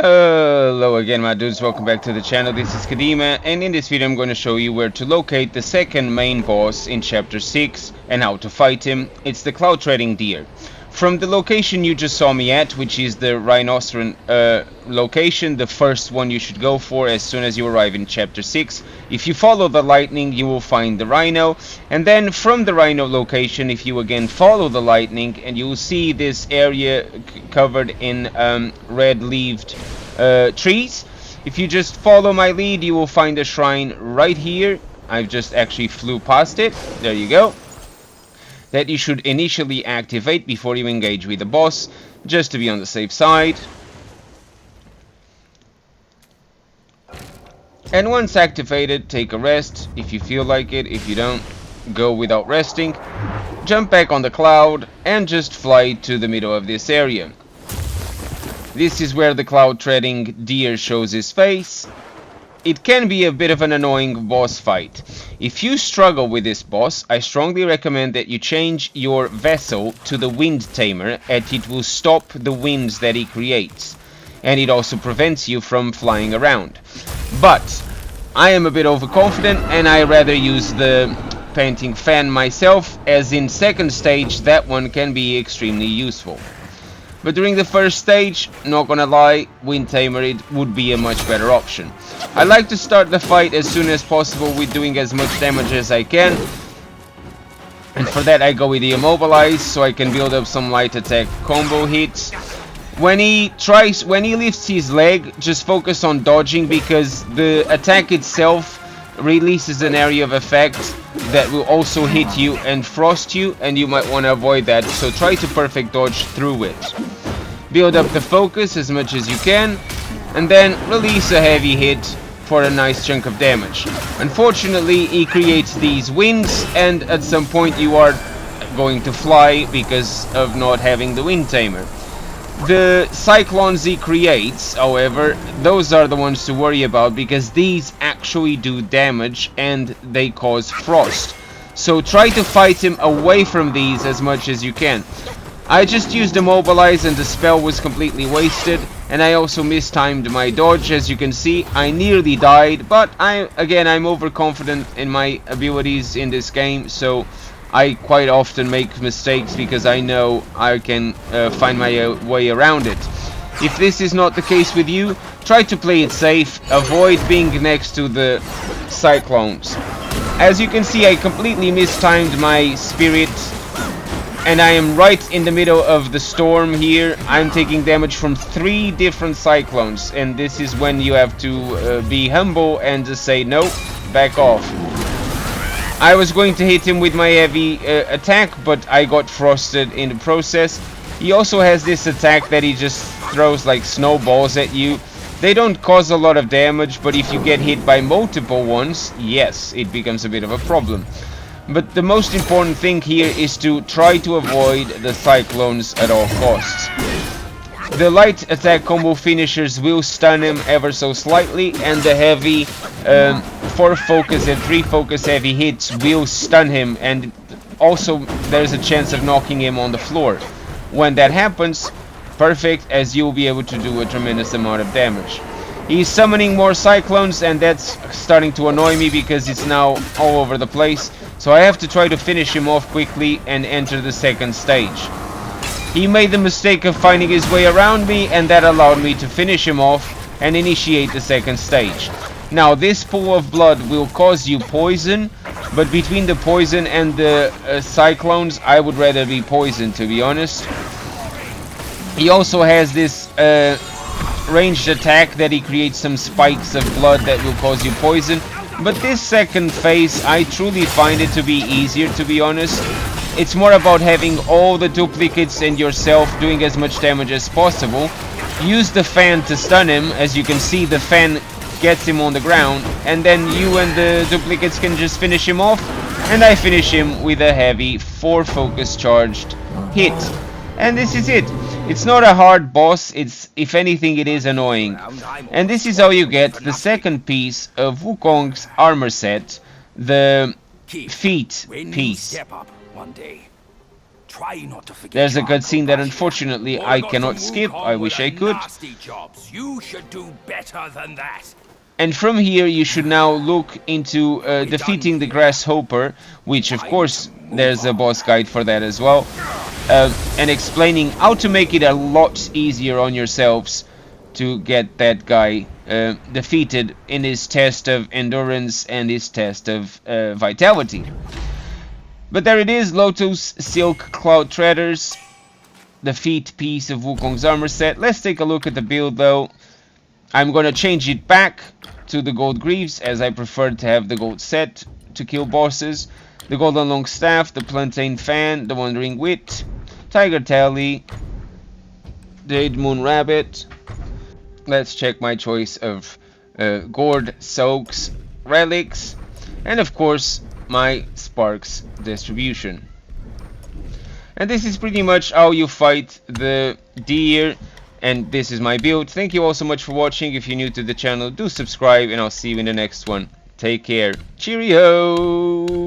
Hello again, my dudes, welcome back to the channel. This is Kadima, and in this video I'm going to show you where to locate the second main boss in chapter 6 and how to fight him. It's the Cloudtreading deer. From the location you just saw me at, which is the rhinoceros location, the first one you should go for as soon as you arrive in chapter 6. If you follow the lightning, you will find the rhino, and then from the rhino location, if you again follow the lightning, and you will see this area covered in red-leaved trees. If you just follow my lead, you will find a shrine right here. I've just actually flew past it. There you go. That you should initially activate before you engage with the boss, just to be on the safe side. And once activated, take a rest if you feel like it. If you don't, go without resting. Jump back on the cloud and just fly to the middle of this area. This is where the Cloudtreading deer shows his face. It can be a bit of an annoying boss fight. If you struggle with this boss, I strongly recommend that you change your vessel to the wind tamer, as it will stop the winds that he creates. And it also prevents you from flying around. But I am a bit overconfident and I rather use the painting fan myself, as in second stage that one can be extremely useful. But during the first stage, not gonna lie, wind tamer it would be a much better option. I like to start the fight as soon as possible with doing as much damage as I can. And for that I go with the immobilize, so I can build up some light attack combo hits. When he lifts his leg, just focus on dodging, because the attack itself releases an area of effect that will also hit you and frost you, and you might want to avoid that, so try to perfect dodge through it. Build up the focus as much as you can, and then release a heavy hit for a nice chunk of damage. Unfortunately, he creates these winds, and at some point you are going to fly because of not having the wind tamer. The cyclones he creates, however, those are the ones to worry about, because these actually do damage and they cause frost. So try to fight him away from these as much as you can. I just used immobilize and the spell was completely wasted, and I also mistimed my dodge. As you can see, I nearly died, but I'm overconfident in my abilities in this game, so I quite often make mistakes because I know I can find my way around it. If this is not the case with you, try to play it safe, avoid being next to the cyclones. As you can see, I completely mistimed my spirit, and I am right in the middle of the storm here. I'm taking damage from 3 different cyclones, and this is when you have to be humble and just say no, back off. I was going to hit him with my heavy attack, but I got frosted in the process. He also has this attack that he just throws like snowballs at you. They don't cause a lot of damage, but if you get hit by multiple ones, yes, it becomes a bit of a problem. But the most important thing here is to try to avoid the cyclones at all costs. The light attack combo finishers will stun him ever so slightly, and the heavy 4 focus and 3 focus heavy hits will stun him, and also there's a chance of knocking him on the floor. When that happens, perfect, as you'll be able to do a tremendous amount of damage. He's summoning more cyclones, and that's starting to annoy me because it's now all over the place, so I have to try to finish him off quickly and enter the second stage. He made the mistake of finding his way around me, and that allowed me to finish him off and initiate the second stage. Now, this pool of blood will cause you poison, but between the poison and the cyclones, I would rather be poisoned, to be honest. He also has this ranged attack that he creates some spikes of blood that will cause you poison. But this second phase, I truly find it to be easier, to be honest. It's more about having all the duplicates and yourself doing as much damage as possible. Use the fan to stun him. As you can see, the fan gets him on the ground, and then you and the duplicates can just finish him off, and I finish him with a heavy 4 focus charged hit. And this is it. It's not a hard boss, if anything it is annoying. And this is how you get the second piece of Wukong's armor set, the feet piece. One day, Try not to forget. There's a your cutscene Uncle that Buster. unfortunately All I got cannot from skip. Wukong I with wish the I could. nasty jobs. You should do better than that. And from here you should now look into defeating the grasshopper, which of course there's a boss guide for that as well, and explaining how to make it a lot easier on yourselves to get that guy defeated in his test of endurance and his test of vitality. But there it is, Lotus Silk Cloudtreaders, the feat piece of Wukong's armor set. Let's take a look at the build though. I'm gonna change it back to the gold greaves, as I prefer to have the gold set to kill bosses. The golden long staff, the plantain fan, the wandering wit, tiger tally, jade moon rabbit. Let's check my choice of gourd soaks, relics, and of course my sparks distribution. And this is pretty much how you fight the deer, and this is my build. Thank you all so much for watching. If you're new to the channel, do subscribe, and I'll see you in the next one. Take care. Cheerio!